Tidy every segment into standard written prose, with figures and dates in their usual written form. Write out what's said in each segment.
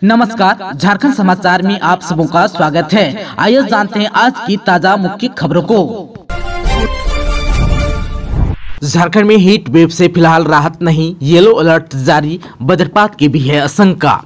नमस्कार, झारखंड समाचार में आप सबों का स्वागत है। आइए जानते हैं आज की ताजा मुख्य खबरों को। झारखंड में हीट वेव से फिलहाल राहत नहीं, येलो अलर्ट जारी, वज्रपात की भी है आशंका।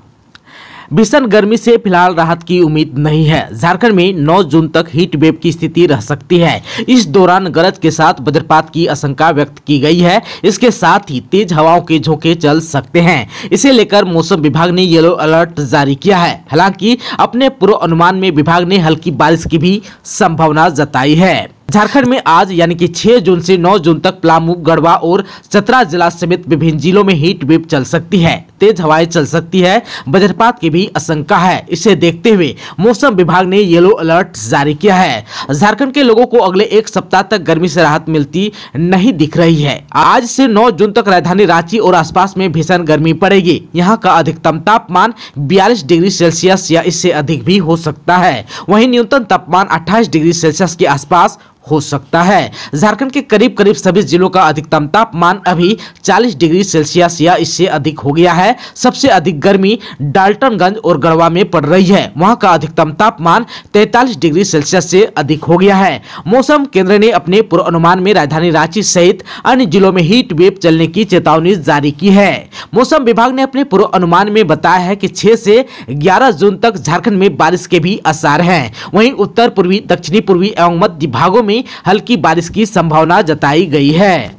भीषण गर्मी से फिलहाल राहत की उम्मीद नहीं है। झारखंड में 9 जून तक हीट वेव की स्थिति रह सकती है। इस दौरान गरज के साथ वज्रपात की आशंका व्यक्त की गई है। इसके साथ ही तेज हवाओं के झोंके चल सकते हैं। इसे लेकर मौसम विभाग ने येलो अलर्ट जारी किया है। हालांकि अपने पूर्वानुमान में विभाग ने हल्की बारिश की भी संभावना जताई है। झारखंड में आज यानी कि 6 जून से 9 जून तक पलामू, गढ़वा और चतरा जिला समेत विभिन्न जिलों में हीट वेव चल सकती है। तेज हवाएं चल सकती है, वज्रपात की भी आशंका है। इसे देखते हुए मौसम विभाग ने येलो अलर्ट जारी किया है। झारखंड के लोगों को अगले एक सप्ताह तक गर्मी से राहत मिलती नहीं दिख रही है। आज से 9 जून तक राजधानी रांची और आसपास में भीषण गर्मी पड़ेगी। यहाँ का अधिकतम तापमान 42 डिग्री सेल्सियस या इससे अधिक भी हो सकता है। वहीं न्यूनतम तापमान 28 डिग्री सेल्सियस के आसपास हो सकता है। झारखंड के करीब करीब सभी जिलों का अधिकतम तापमान अभी 40 डिग्री सेल्सियस या इससे अधिक हो गया है। सबसे अधिक गर्मी डाल्टनगंज और गढ़वा में पड़ रही है। वहां का अधिकतम तापमान 43 डिग्री सेल्सियस से अधिक हो गया है। मौसम केंद्र ने अपने पूर्वानुमान में राजधानी रांची सहित अन्य जिलों में हीट वेव चलने की चेतावनी जारी की है। मौसम विभाग ने अपने पूर्वानुमान में बताया है कि 6 से 11 जून तक झारखंड में बारिश के भी आसार हैं। वहीं उत्तर पूर्वी, दक्षिणी पूर्वी एवं मध्य भागों में हल्की बारिश की संभावना जताई गई है।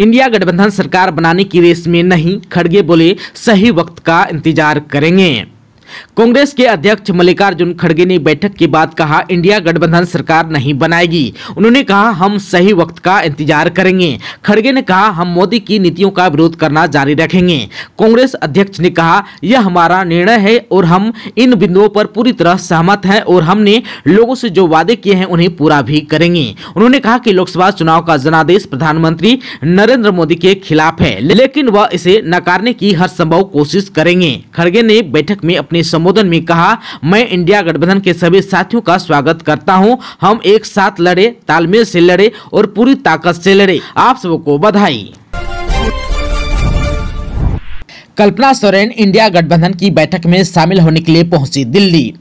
इंडिया गठबंधन सरकार बनाने की रेस में नहीं, खड़गे बोले सही वक्त का इंतजार करेंगे। कांग्रेस के अध्यक्ष मल्लिकार्जुन खड़गे ने बैठक के बाद कहा, इंडिया गठबंधन सरकार नहीं बनाएगी। उन्होंने कहा, हम सही वक्त का इंतजार करेंगे। खड़गे ने कहा, हम मोदी की नीतियों का विरोध करना जारी रखेंगे। कांग्रेस अध्यक्ष ने कहा, यह हमारा निर्णय है और हम इन बिंदुओं पर पूरी तरह सहमत हैं और हमने लोगों से जो वादे किए हैं उन्हें पूरा भी करेंगे। उन्होंने कहा कि लोकसभा चुनाव का जनादेश प्रधानमंत्री नरेंद्र मोदी के खिलाफ है, लेकिन वह इसे नकारने की हर संभव कोशिश करेंगे। खड़गे ने बैठक में अपने संबोधन में कहा, मैं इंडिया गठबंधन के सभी साथियों का स्वागत करता हूं। हम एक साथ लड़े, तालमेल से लड़े और पूरी ताकत से लड़े। आप सबको बधाई। कल्पना सोरेन इंडिया गठबंधन की बैठक में शामिल होने के लिए पहुंची दिल्ली।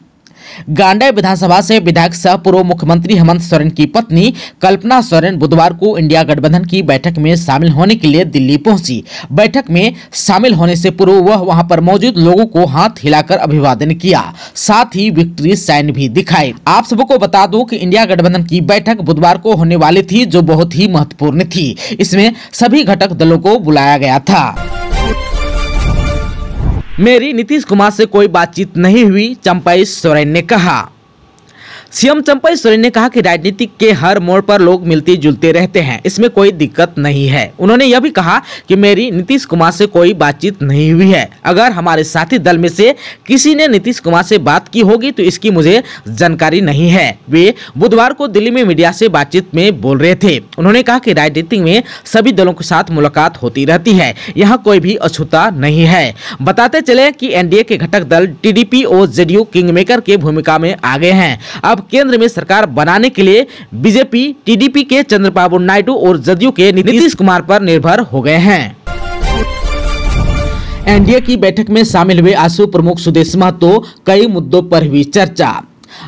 गांडेय विधानसभा से विधायक सह पूर्व मुख्यमंत्री हेमंत सोरेन की पत्नी कल्पना सोरेन बुधवार को इंडिया गठबंधन की बैठक में शामिल होने के लिए दिल्ली पहुंची। बैठक में शामिल होने से पूर्व वह वहां पर मौजूद लोगों को हाथ हिलाकर अभिवादन किया, साथ ही विक्ट्री साइन भी दिखाई। आप सबको बता दूं कि इंडिया गठबंधन की बैठक बुधवार को होने वाली थी, जो बहुत ही महत्वपूर्ण थी। इसमें सभी घटक दलों को बुलाया गया था। मेरी नीतीश कुमार से कोई बातचीत नहीं हुई, चंपई सोरेन ने कहा। सीएम चंपई सोरेन ने कहा कि राजनीति के हर मोड़ पर लोग मिलते जुलते रहते हैं, इसमें कोई दिक्कत नहीं है। उन्होंने यह भी कहा कि मेरी नीतीश कुमार से कोई बातचीत नहीं हुई है। अगर हमारे साथी दल में से किसी ने नीतीश कुमार से बात की होगी तो इसकी मुझे जानकारी नहीं है। वे बुधवार को दिल्ली में मीडिया से बातचीत में बोल रहे थे। उन्होंने कहा कि राजनीति में सभी दलों के साथ मुलाकात होती रहती है, यहाँ कोई भी अछूता नहीं है। बताते चले कि एनडीए के घटक दल टीडीपी और जेडीयू किंगमेकर के भूमिका में आ गए हैं। अब केंद्र में सरकार बनाने के लिए बीजेपी टीडीपी के चंद्रबाबू नायडू और जदयू के नीतीश कुमार पर निर्भर हो गए हैं। एनडीए की बैठक में शामिल हुए आजसू प्रमुख सुदेश महतो, कई मुद्दों पर हुई चर्चा।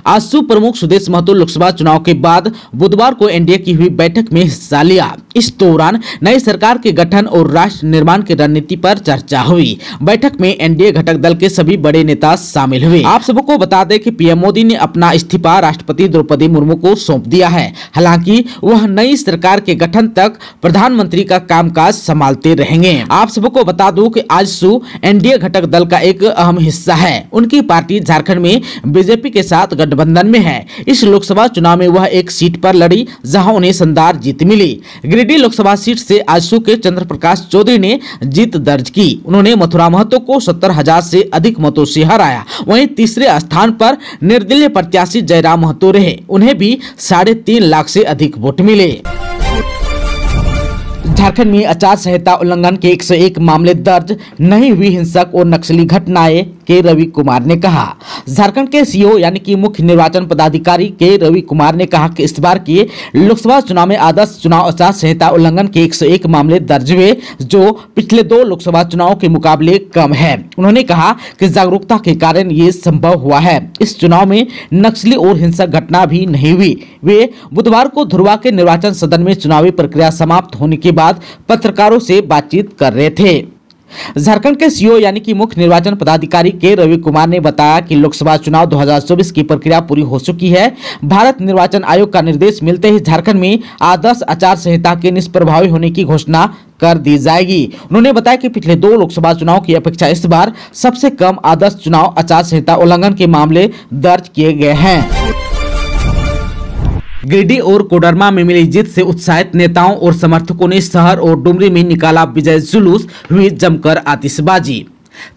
आजसू प्रमुख सुदेश महतो लोकसभा चुनाव के बाद बुधवार को एनडीए की हुई बैठक में हिस्सा लिया। इस दौरान नई सरकार के गठन और राष्ट्र निर्माण की रणनीति पर चर्चा हुई। बैठक में एनडीए घटक दल के सभी बड़े नेता शामिल हुए। आप सबको बता दें कि पीएम मोदी ने अपना इस्तीफा राष्ट्रपति द्रौपदी मुर्मू को सौंप दिया है। हालांकि वह नई सरकार के गठन तक प्रधानमंत्री का कामकाज संभालते रहेंगे। आप सबको बता दूं कि आजसू एनडीए घटक दल का एक अहम हिस्सा है। उनकी पार्टी झारखंड में बीजेपी के साथ गठबंधन में है। इस लोकसभा चुनाव में वह एक सीट पर लड़ी जहां उन्हें शानदार जीत मिली। गिरिडीह लोकसभा सीट से आजसू के चंद्र प्रकाश चौधरी ने जीत दर्ज की। उन्होंने मथुरा महतो को 70,000 से अधिक मतों से हराया। वहीं तीसरे स्थान पर निर्दलीय प्रत्याशी जयराम महतो रहे। उन्हें भी 3.5 लाख से अधिक वोट मिले। झारखंड में आचार संहिता उल्लंघन के 101 मामले दर्ज, नहीं हुई हिंसक और नक्सली घटनाएं, के रवि कुमार ने कहा। झारखंड के सीईओ यानी कि मुख्य निर्वाचन पदाधिकारी के रवि कुमार ने कहा कि इस बार के लोकसभा चुनाव में आदर्श चुनाव आचार संहिता उल्लंघन के 101 मामले दर्ज हुए, जो पिछले 2 लोकसभा चुनाव के मुकाबले कम है। उन्होंने कहा कि जागरूकता के कारण ये संभव हुआ है। इस चुनाव में नक्सली और हिंसक घटना भी नहीं हुई। वे बुधवार को धुरवा के निर्वाचन सदन में चुनावी प्रक्रिया समाप्त होने के बाद पत्रकारों से बातचीत कर रहे थे। झारखंड के सीईओ यानी कि मुख्य निर्वाचन पदाधिकारी के रवि कुमार ने बताया कि लोकसभा चुनाव 2024 की प्रक्रिया पूरी हो चुकी है। भारत निर्वाचन आयोग का निर्देश मिलते ही झारखंड में आदर्श आचार संहिता के निष्प्रभावी होने की घोषणा कर दी जाएगी। उन्होंने बताया कि पिछले 2 लोकसभा चुनाव की अपेक्षा इस बार सबसे कम आदर्श चुनाव आचार संहिता उल्लंघन के मामले दर्ज किए गए हैं। गिरिडीह और कोडरमा में मिली जीत से उत्साहित नेताओं और समर्थकों ने शहर और डुमरी में निकाला विजय जुलूस, हुई जमकर आतिशबाजी।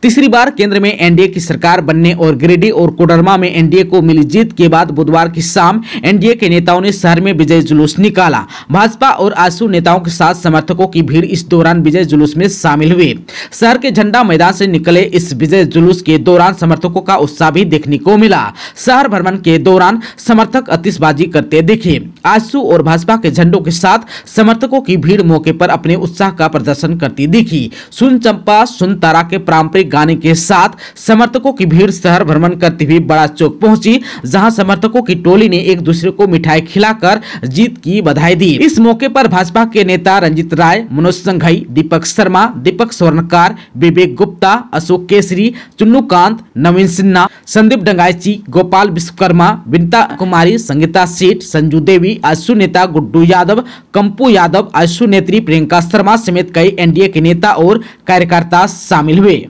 तीसरी बार केंद्र में एनडीए की सरकार बनने और गिरिडीह और कोडरमा में एनडीए को मिली जीत के बाद बुधवार की शाम एनडीए के नेताओं ने शहर में विजय जुलूस निकाला। भाजपा और आजसू नेताओं के साथ समर्थकों की भीड़ इस दौरान विजय जुलूस में शामिल हुए। शहर के झंडा मैदान से निकले इस विजय जुलूस के दौरान समर्थकों का उत्साह भी देखने को मिला। शहर भ्रमण के दौरान समर्थक आतिशबाजी करते दिखे। आजसू और भाजपा के झंडों के साथ समर्थकों की भीड़ मौके पर अपने उत्साह का प्रदर्शन करती दिखी। सुन चंपा सुन तारा के पारंपरिक गाने के साथ समर्थकों की भीड़ शहर भ्रमण करते हुए बड़ा चौक पहुंची, जहां समर्थकों की टोली ने एक दूसरे को मिठाई खिलाकर जीत की बधाई दी। इस मौके पर भाजपा के नेता रंजित राय, मनोज संघई, दीपक शर्मा, दीपक स्वर्णकार, विवेक गुप्ता, अशोक केसरी, चुन्नू कांत, नवीन सिन्हा, संदीप डंगायची, गोपाल विश्वकर्मा, विनीता कुमारी, संगीता सेठ, संजू देवी, आजसू नेता गुड्डू यादव, कंपू यादव, आजसू नेत्री प्रियंका शर्मा समेत कई एनडीए के नेता और कार्यकर्ता शामिल हुए।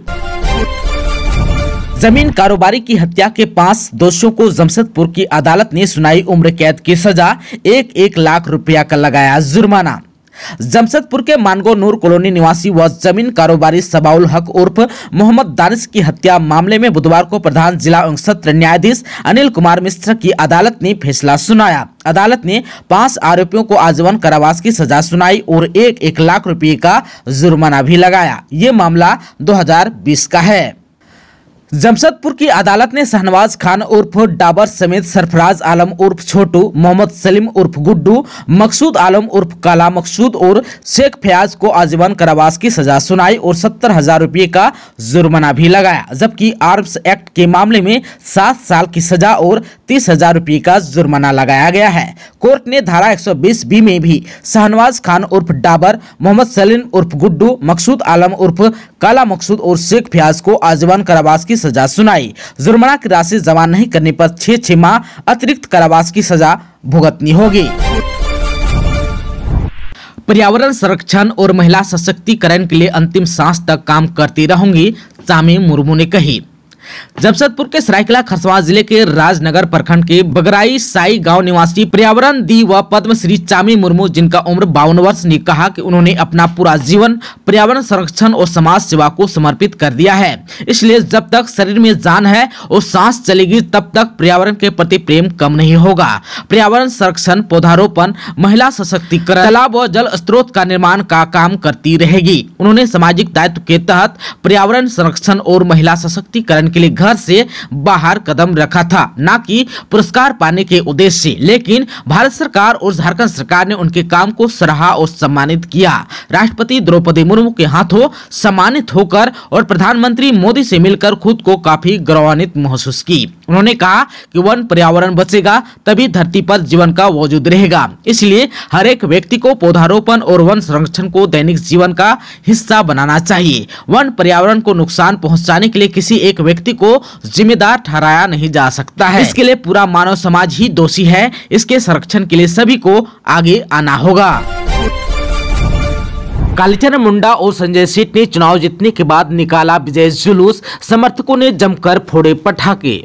जमीन कारोबारी की हत्या के 5 दोषियों को जमशेदपुर की अदालत ने सुनाई उम्र कैद की सजा, 1-1 लाख रुपया का लगाया जुर्माना। जमशेदपुर के मानगो नूर कॉलोनी निवासी व जमीन कारोबारी सबाउल हक उर्फ मोहम्मद दानिश की हत्या मामले में बुधवार को प्रधान जिला एवं सत्र न्यायाधीश अनिल कुमार मिश्र की अदालत ने फैसला सुनाया। अदालत ने 5 आरोपियों को आजीवन कारावास की सजा सुनाई और 1-1 लाख रुपए का जुर्माना भी लगाया। ये मामला 2020 का है। जमशेदपुर की अदालत ने शहनवाज खान उर्फ डाबर समेत सरफराज आलम उर्फ छोटू, मोहम्मद सलीम उर्फ गुड्डू, मकसूद आलम उर्फ काला मकसूद और शेख फयाज को आजीवन कारावास की सजा सुनाई और 70,000 रुपये का जुर्माना भी लगाया, जबकि आर्म्स एक्ट के मामले में 7 साल की सजा और 30,000 रुपये का जुर्माना लगाया गया है। कोर्ट ने धारा 120B में भी शहनवाज खान उर्फ डाबर, मोहम्मद सलीम उर्फ गुड्डू, मकसूद आलम उर्फ काला मकसूद और शेख फयाज को आजीवन कारावास की सजा सुनाई। जुर्माना की राशि जमा नहीं करने पर 6 माह अतिरिक्त कारावास की सजा भुगतनी होगी। पर्यावरण संरक्षण और महिला सशक्तिकरण के लिए अंतिम सांस तक काम करती रहूंगी, चामी मुर्मू ने कही। जमशेदपुर के सरायकेला खरसावां जिले के राजनगर प्रखंड के बगराई साई गांव निवासी पर्यावरण दी व पद्मश्री चामी मुर्मू, जिनका उम्र 52 वर्ष, ने कहा कि उन्होंने अपना पूरा जीवन पर्यावरण संरक्षण और समाज सेवा को समर्पित कर दिया है। इसलिए जब तक शरीर में जान है और सांस चलेगी तब तक पर्यावरण के प्रति प्रेम कम नहीं होगा। पर्यावरण संरक्षण, पौधारोपण, महिला सशक्तिकरण, तालाब व जल स्रोत का निर्माण का काम करती रहेगी। उन्होंने सामाजिक दायित्व के तहत पर्यावरण संरक्षण और महिला सशक्तिकरण के लिए घर से बाहर कदम रखा था, न कि पुरस्कार पाने के उद्देश्य से, लेकिन भारत सरकार और झारखंड सरकार ने उनके काम को सराहा और सम्मानित किया। राष्ट्रपति द्रौपदी मुर्मू के हाथों सम्मानित होकर और प्रधानमंत्री मोदी से मिलकर खुद को काफी गौरवान्वित महसूस की। उन्होंने कहा कि वन पर्यावरण बचेगा तभी धरती पर जीवन का वजूद रहेगा। इसलिए हर एक व्यक्ति को पौधारोपण और वन संरक्षण को दैनिक जीवन का हिस्सा बनाना चाहिए। वन पर्यावरण को नुकसान पहुंचाने के लिए किसी एक व्यक्ति को जिम्मेदार ठहराया नहीं जा सकता है। इसके लिए पूरा मानव समाज ही दोषी है। इसके संरक्षण के लिए सभी को आगे आना होगा। कालीचरण मुंडा और संजय सेठ ने चुनाव जीतने के बाद निकाला विजय जुलूस, समर्थकों ने जमकर फोड़े पटाखे।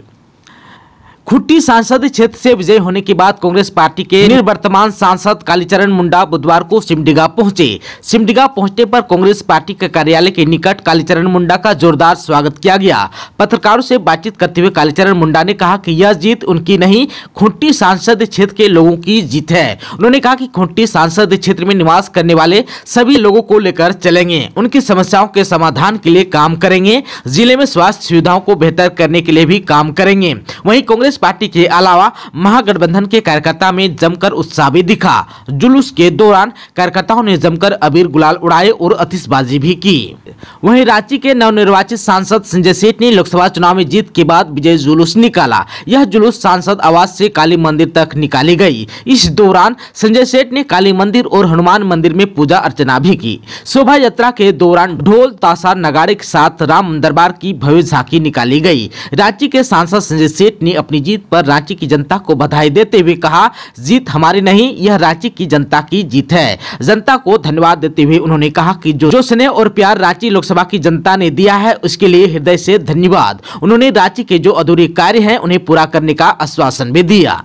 खुट्टी संसदीय क्षेत्र से विजयी होने के बाद कांग्रेस पार्टी के निवर्तमान सांसद कालीचरण मुंडा बुधवार को सिमडेगा पहुंचे। सिमडेगा पहुंचने पर कांग्रेस पार्टी के कार्यालय के निकट कालीचरण मुंडा का जोरदार स्वागत किया गया। पत्रकारों से बातचीत करते हुए कालीचरण मुंडा ने कहा कि यह जीत उनकी नहीं, खुट्टी संसदीय क्षेत्र के लोगों की जीत है। उन्होंने कहा कि खुट्टी संसदीय क्षेत्र में निवास करने वाले सभी लोगों को लेकर चलेंगे, उनकी समस्याओं के समाधान के लिए काम करेंगे, जिले में स्वास्थ्य सुविधाओं को बेहतर करने के लिए भी काम करेंगे। वहीं कांग्रेस पार्टी के अलावा महागठबंधन के कार्यकर्ता में जमकर उत्साह भी दिखा। जुलूस के दौरान कार्यकर्ताओं ने जमकर अबीर गुलाल उड़ाए और आतिशबाजी भी की। वहीं रांची के नवनिर्वाचित सांसद संजय सेठ ने लोकसभा चुनाव में जीत के बाद विजय जुलूस निकाला। यह जुलूस सांसद आवास से काली मंदिर तक निकाली गई। इस दौरान संजय सेठ ने काली मंदिर और हनुमान मंदिर में पूजा अर्चना भी की। शोभा यात्रा के दौरान ढोल ताशा नगाड़े के साथ राम दरबार की भव्य झांकी निकाली गई। रांची के सांसद संजय सेठ ने अपनी जीत पर रांची की जनता को बधाई देते हुए कहा, जीत हमारी नहीं, यह रांची की जनता की जीत है। जनता को धन्यवाद देते हुए उन्होंने कहा कि जो स्नेह और प्यार रांची लोकसभा की जनता ने दिया है उसके लिए हृदय से धन्यवाद। उन्होंने रांची के जो अधूरे कार्य हैं उन्हें पूरा करने का आश्वासन भी दिया।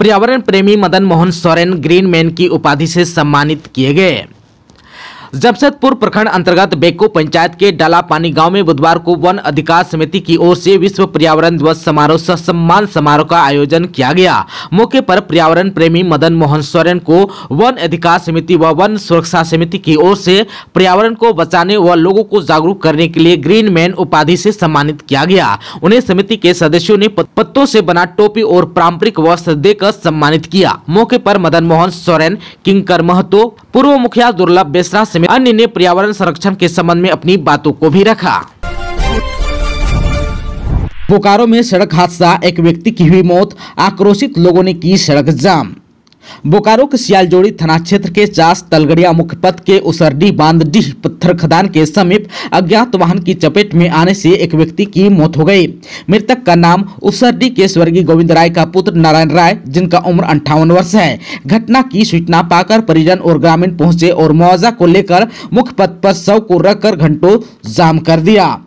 पर्यावरण प्रेमी मदन मोहन सोरेन ग्रीन मैन की उपाधि से सम्मानित किए गए। जमशेदपुर प्रखंड अंतर्गत बेको पंचायत के डाला पानी गांव में बुधवार को वन अधिकार समिति की ओर से विश्व पर्यावरण दिवस समारोह सह सम्मान समारोह का आयोजन किया गया। मौके पर पर्यावरण प्रेमी मदन मोहन सोरेन को वन अधिकार समिति व वन सुरक्षा समिति की ओर से पर्यावरण को बचाने व लोगों को जागरूक करने के लिए ग्रीन मैन उपाधि से सम्मानित किया गया। उन्हें समिति के सदस्यों ने पत्तों से बना टोपी और पारंपरिक वस्त्र देकर सम्मानित किया। मौके पर मदन मोहन सोरेन, किंकर महतो, पूर्व मुखिया दुर्लभ बेसरा अन्य ने पर्यावरण संरक्षण के संबंध में अपनी बातों को भी रखा। बोकारो में सड़क हादसा, एक व्यक्ति की हुई मौत, आक्रोशित लोगों ने की सड़क जाम। बोकारो के सियालजोड़ी थाना क्षेत्र के चास तलगड़िया मुख्य पथ के उसरडी बांधडीह पत्थर खदान के समीप अज्ञात वाहन की चपेट में आने से एक व्यक्ति की मौत हो गई। मृतक का नाम उसरडी के स्वर्गीय गोविंद राय का पुत्र नारायण राय, जिनका उम्र 58 वर्ष है। घटना की सूचना पाकर परिजन और ग्रामीण पहुंचे और मुआवजा को लेकर मुख्य पथ पर शव को रखकर घंटों जाम कर दिया।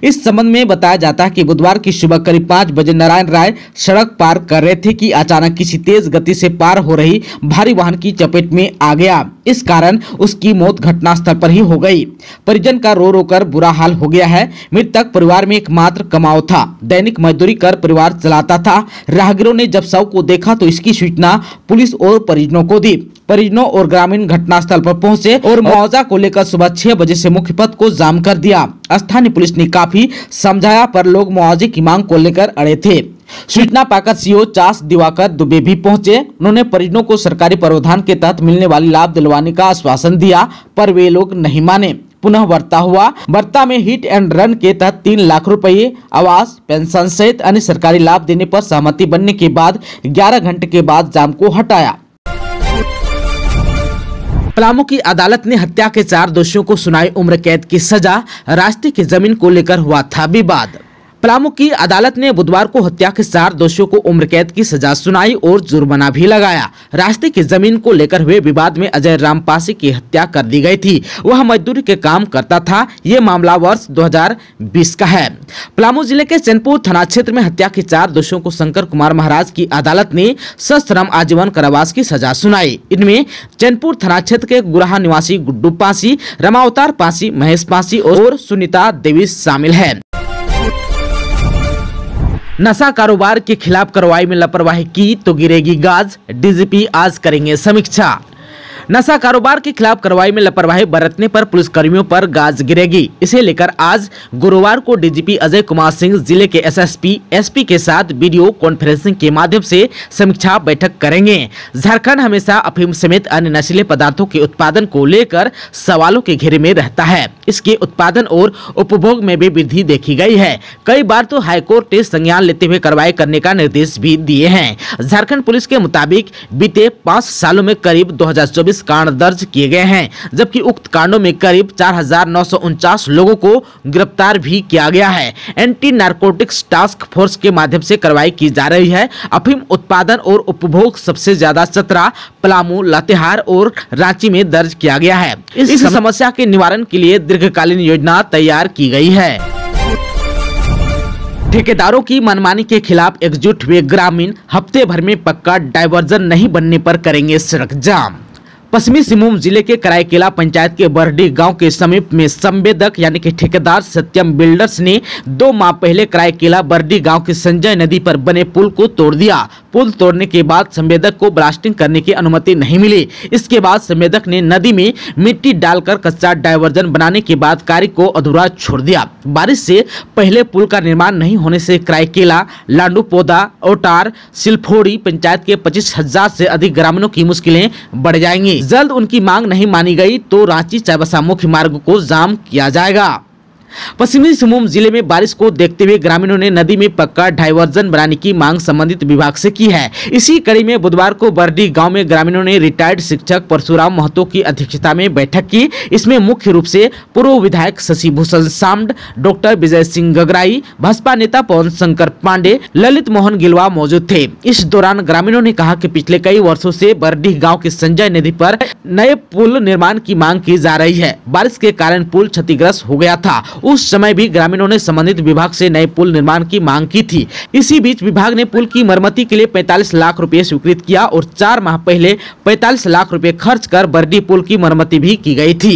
इस संबंध में बताया जाता है कि बुधवार की सुबह करीब 5 बजे नारायण राय सड़क पार कर रहे थे कि अचानक किसी तेज गति से पार हो रही भारी वाहन की चपेट में आ गया। इस कारण उसकी मौत घटनास्थल पर ही हो गई। परिजन का रो रो कर बुरा हाल हो गया है। मृतक परिवार में एकमात्र कमाओ था, दैनिक मजदूरी कर परिवार चलाता था। राहगीरों ने जब शव को देखा तो इसकी सूचना पुलिस और परिजनों को दी। परिजनों और ग्रामीण घटनास्थल पर पहुंचे और मुआवजा को लेकर सुबह 6 बजे से मुख्य पथ को जाम कर दिया। स्थानीय पुलिस ने काफी समझाया पर लोग मुआवजे की मांग को लेकर अड़े थे। सूचना पाकर सीओ चास दिवाकर दुबे भी पहुंचे। उन्होंने परिजनों को सरकारी प्रावधान के तहत मिलने वाली लाभ दिलवाने का आश्वासन दिया पर वे लोग नहीं माने। पुनः वर्ता हुआ। वर्ता में हिट एंड रन के तहत 3 लाख रुपए, आवास, पेंशन सहित अन्य सरकारी लाभ देने पर सहमति बनने के बाद 11 घंटे के बाद जाम को हटाया। पलामू की अदालत ने हत्या के 4 दोषियों को सुनाई उम्र कैद की सजा। रास्ते की जमीन को लेकर हुआ था विवाद। पलामू की अदालत ने बुधवार को हत्या के 4 दोषियों को उम्र कैद की सजा सुनाई और जुर्माना भी लगाया। रास्ते की जमीन को लेकर हुए विवाद में अजय रामपासी की हत्या कर दी गई थी। वह मजदूरी के काम करता था। ये मामला वर्ष 2020 का है। पलामू जिले के चैनपुर थाना क्षेत्र में हत्या के 4 दोषियों को शंकर कुमार महाराज की अदालत ने सश्रम आजीवन कारावास की सजा सुनाई। इनमें चैनपुर थाना क्षेत्र के गुराहा निवासी गुड्डू पासी, रमावतार पासी, महेश पासी और सुनीता देवी शामिल है। नशा कारोबार के खिलाफ कार्रवाई में लापरवाही की तो गिरेगी गाज, डीजीपी आज करेंगे समीक्षा। नशा कारोबार के खिलाफ कार्रवाई में लापरवाही बरतने पर पुलिसकर्मियों पर गाज गिरेगी। इसे लेकर आज गुरुवार को डीजीपी अजय कुमार सिंह जिले के एसएसपी, एसपी के साथ वीडियो कॉन्फ्रेंसिंग के माध्यम से समीक्षा बैठक करेंगे। झारखंड हमेशा अफीम समेत अन्य नशीले पदार्थों के उत्पादन को लेकर सवालों के घेरे में रहता है। इसके उत्पादन और उपभोग में भी वृद्धि देखी गई है। कई बार तो हाईकोर्ट ने संज्ञान लेते हुए कार्रवाई करने का निर्देश भी दिए हैं। झारखंड पुलिस के मुताबिक बीते 5 सालों में करीब 2024 कांड दर्ज किए गए हैं, जबकि उक्त कांडों में करीब 4949 लोगों को गिरफ्तार भी किया गया है। एंटी नारकोटिक्स टास्क फोर्स के माध्यम से कार्रवाई की जा रही है। अफीम उत्पादन और उपभोग सबसे ज्यादा चतरा, पलामू, लातेहार और रांची में दर्ज किया गया है। इस समस्या के निवारण के लिए दीर्घकालीन योजना तैयार की गई है। ठेकेदारों की मनमानी के खिलाफ एकजुट हुए ग्रामीण हफ्ते भर में पक्का डायवर्जन नहीं बनने पर करेंगे सड़क जाम। पश्चिमी सिंहभूम जिले के कराईकेला पंचायत के बरडी गांव के समीप में संवेदक यानी कि ठेकेदार सत्यम बिल्डर्स ने 2 माह पहले कराईकेला बरडी गांव के संजय नदी पर बने पुल को तोड़ दिया। पुल तोड़ने के बाद संवेदक को ब्लास्टिंग करने की अनुमति नहीं मिली। इसके बाद संवेदक ने नदी में मिट्टी डालकर कच्चा डायवर्जन बनाने के बाद कार्य को अधूरा छोड़ दिया। बारिश से पहले पुल का निर्माण नहीं होने से कराईकेला, लांडूपोदा, ओटार, सिलफोड़ी पंचायत के 25,000 से अधिक ग्रामीणों की मुश्किलें बढ़ जाएंगी। जल्द उनकी मांग नहीं मानी गई तो रांची चाईबासा मुख्य मार्ग को जाम किया जाएगा। पश्चिमी सिंहभूम जिले में बारिश को देखते हुए ग्रामीणों ने नदी में पक्का डायवर्जन बनाने की मांग संबंधित विभाग से की है। इसी कड़ी में बुधवार को बरडी गांव में ग्रामीणों ने रिटायर्ड शिक्षक परशुराम महतो की अध्यक्षता में बैठक की। इसमें मुख्य रूप से पूर्व विधायक शशि भूषण साम्ड, डॉक्टर विजय सिंह गगराई, भाजपा नेता पवन शंकर पांडे, ललित मोहन गिलवा मौजूद थे। इस दौरान ग्रामीणों ने कहा कि पिछले कई वर्षों से बरडी गाँव के संजय नदी पर नए पुल निर्माण की मांग की जा रही है। बारिश के कारण पुल क्षतिग्रस्त हो गया था। उस समय भी ग्रामीणों ने संबंधित विभाग से नए पुल निर्माण की मांग की थी। इसी बीच विभाग ने पुल की मरम्मति के लिए 45 लाख रुपए स्वीकृत किया और 4 माह पहले 45 लाख रुपए खर्च कर बरडी पुल की मरम्मति भी की गई थी।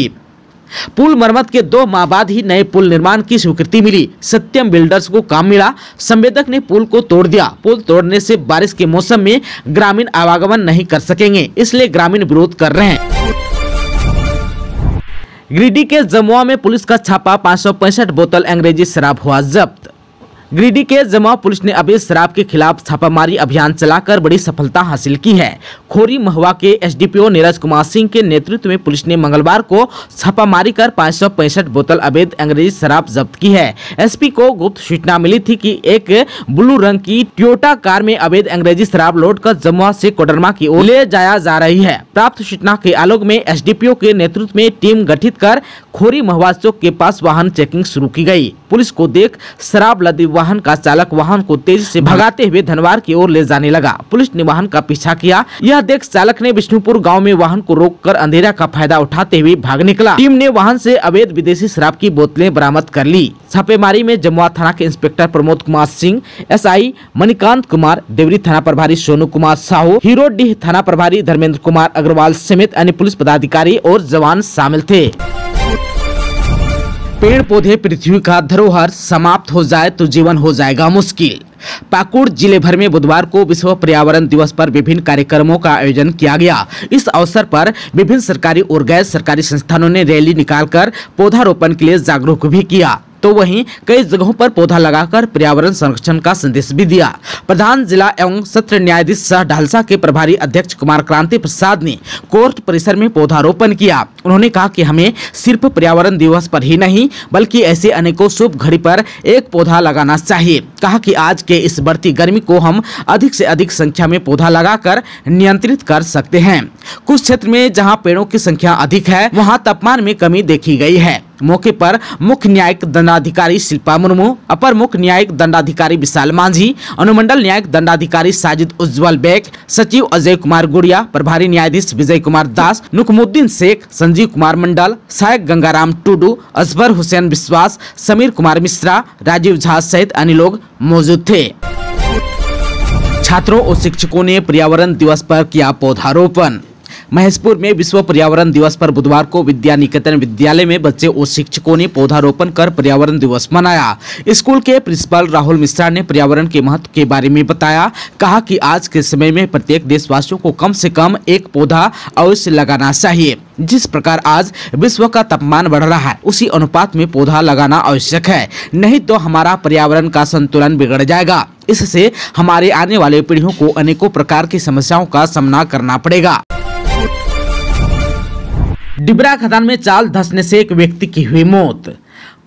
पुल मरम्मत के 2 माह बाद ही नए पुल निर्माण की स्वीकृति मिली। सत्यम बिल्डर्स को काम मिला। संवेदक ने पुल को तोड़ दिया। पुल तोड़ने से बारिश के मौसम में ग्रामीण आवागमन नहीं कर सकेंगे, इसलिए ग्रामीण विरोध कर रहे हैं। गिरिडीह के जमुआ में पुलिस का छापा, 565 बोतल अंग्रेजी शराब हुआ जब्त। गिरिडीह के जमुआ पुलिस ने अवैध शराब के खिलाफ छापामारी अभियान चलाकर बड़ी सफलता हासिल की है। खोरी महुआ के एसडीपीओ नीरज कुमार सिंह के नेतृत्व में पुलिस ने मंगलवार को छापामारी कर 565 बोतल अवैध अंग्रेजी शराब जब्त की है। एसपी को गुप्त सूचना मिली थी कि एक ब्लू रंग की टोयोटा कार में अवैध अंग्रेजी शराब लोड कर जमुआ से कोडरमा की ओर ले जाया जा रही है। प्राप्त सूचना के आलोक में एसडीपीओ के नेतृत्व में टीम गठित कर खोरी महुआ चौक के पास वाहन चेकिंग शुरू की गई। पुलिस को देख शराब लदी वाहन का चालक वाहन को तेजी से भगाते हुए धनवार की ओर ले जाने लगा। पुलिस ने वाहन का पीछा किया। यह देख चालक ने विष्णुपुर गांव में वाहन को रोककर अंधेरा का फायदा उठाते हुए भाग निकला। टीम ने वाहन से अवैध विदेशी शराब की बोतलें बरामद कर ली। छापेमारी में जमुआ थाना के इंस्पेक्टर प्रमोद कुमार सिंह, एसआई मणिकांत कुमार, देवरी थाना प्रभारी सोनू कुमार साहू, हीरोडीह थाना प्रभारी धर्मेंद्र कुमार अग्रवाल समेत अन्य पुलिस पदाधिकारी और जवान शामिल थे। पेड़ पौधे पृथ्वी का धरोहर समाप्त हो जाए तो जीवन हो जाएगा मुश्किल। पाकुड़ जिले भर में बुधवार को विश्व पर्यावरण दिवस पर विभिन्न कार्यक्रमों का आयोजन किया गया। इस अवसर पर विभिन्न सरकारी और गैर सरकारी संस्थानों ने रैली निकालकर पौधारोपण के लिए जागरूक भी किया, तो वहीं कई जगहों पर पौधा लगाकर पर्यावरण संरक्षण का संदेश भी दिया। प्रधान जिला एवं सत्र न्यायाधीश सह ढालसा के प्रभारी अध्यक्ष कुमार क्रांति प्रसाद ने कोर्ट परिसर में पौधारोपण किया। उन्होंने कहा कि हमें सिर्फ पर्यावरण दिवस पर ही नहीं बल्कि ऐसे अनेकों शुभ घड़ी पर एक पौधा लगाना चाहिए। कहा कि आज के इस बढ़ती गर्मी को हम अधिक से अधिक संख्या में पौधा लगाकर नियंत्रित कर सकते हैं। कुछ क्षेत्र में जहां पेड़ों की संख्या अधिक है वहां तापमान में कमी देखी गई है। मौके पर मुख्य न्यायिक दंडाधिकारी शिल्पा मुर्मू, अपर मुख्य न्यायिक दंडाधिकारी विशाल मांझी, अनुमंडल न्यायिक दंडाधिकारी साजिद उज्जवल बेग, सचिव अजय कुमार गुड़िया, प्रभारी न्यायाधीश विजय कुमार दास, नुकमुद्दीन शेख, संजीव कुमार मंडल, सहायक गंगाराम टुडू, अजबर हुसैन विश्वास, समीर कुमार मिश्रा, राजीव झा सहित अन्य लोग मौजूद थे। छात्रों और शिक्षकों ने पर्यावरण दिवस पर किया पौधारोपण। महेशपुर में विश्व पर्यावरण दिवस पर बुधवार को विद्या निकेतन विद्यालय में बच्चे और शिक्षकों ने पौधारोपण कर पर्यावरण दिवस मनाया। स्कूल के प्रिंसिपल राहुल मिश्रा ने पर्यावरण के महत्व के बारे में बताया। कहा कि आज के समय में प्रत्येक देशवासियों को कम से कम एक पौधा अवश्य लगाना चाहिए। जिस प्रकार आज विश्व का तापमान बढ़ रहा है उसी अनुपात में पौधा लगाना आवश्यक है, नहीं तो हमारा पर्यावरण का संतुलन बिगड़ जाएगा। इससे हमारे आने वाले पीढ़ियों को अनेकों प्रकार की समस्याओं का सामना करना पड़ेगा। डिबरा खदान में चाल धंसने से एक व्यक्ति की हुई मौत।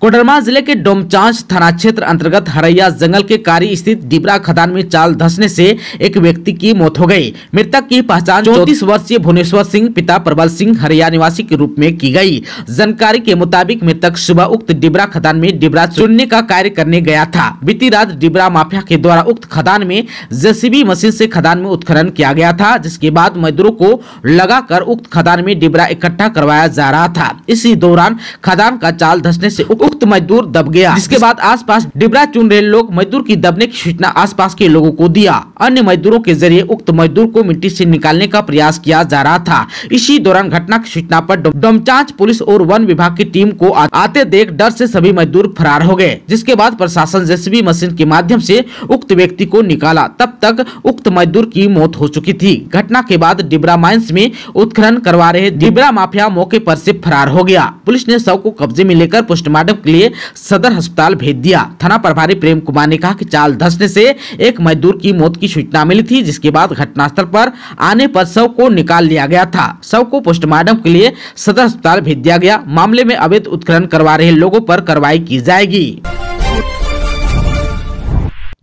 कोडरमा जिले के डोमचांच थाना क्षेत्र अंतर्गत हरैया जंगल के कारी स्थित डिबरा खदान में चाल धंसने से एक व्यक्ति की मौत हो गई। मृतक की पहचान 34 वर्षीय भुवनेश्वर सिंह पिता प्रबल सिंह हरैया निवासी के रूप में की गई। जानकारी के मुताबिक मृतक सुबह उक्त डिबरा खदान में डिबरा चुनने का कार्य करने गया था। बीती रात डिबरा माफिया के द्वारा उक्त खदान में जेसीबी मशीन से खदान में उत्खनन किया गया था, जिसके बाद मजदूरों को लगाकर उक्त खदान में डिबरा इकट्ठा करवाया जा रहा था। इसी दौरान खदान का चाल धंसने से उक्त उक्त मजदूर दब गया, जिसके बाद आसपास डिबरा चुन रहे लोग मजदूर की दबने की सूचना आसपास के लोगों को दिया। अन्य मजदूरों के जरिए उक्त मजदूर को मिट्टी से निकालने का प्रयास किया जा रहा था। इसी दौरान घटना की सूचना पर डोमचांच पुलिस और वन विभाग की टीम को आते देख डर से सभी मजदूर फरार हो गए, जिसके बाद प्रशासन जेसीबी मशीन के माध्यम से उक्त व्यक्ति को निकाला। तब तक उक्त मजदूर की मौत हो चुकी थी। घटना के बाद डिबरा माइंस में उत्खनन करवा रहे डिबरा माफिया मौके पर से फरार हो गया। पुलिस ने शव को कब्जे में लेकर पोस्टमार्टम के लिए सदर अस्पताल भेज दिया। थाना प्रभारी प्रेम कुमार ने कहा कि चाल धंसने से एक मजदूर की मौत की सूचना मिली थी, जिसके बाद घटनास्थल पर आने पर शव को निकाल लिया गया था। शव को पोस्टमार्टम के लिए सदर अस्पताल भेज दिया गया। मामले में अवैध उत्खनन करवा रहे लोगों पर कार्रवाई की जाएगी।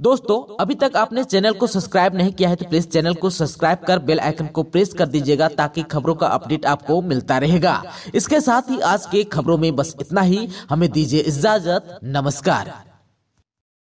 दोस्तों, अभी तक आपने चैनल को सब्सक्राइब नहीं किया है तो प्लीज चैनल को सब्सक्राइब कर बेल आइकन को प्रेस कर दीजिएगा, ताकि खबरों का अपडेट आपको मिलता रहेगा। इसके साथ ही आज के खबरों में बस इतना ही। हमें दीजिए इजाजत। नमस्कार।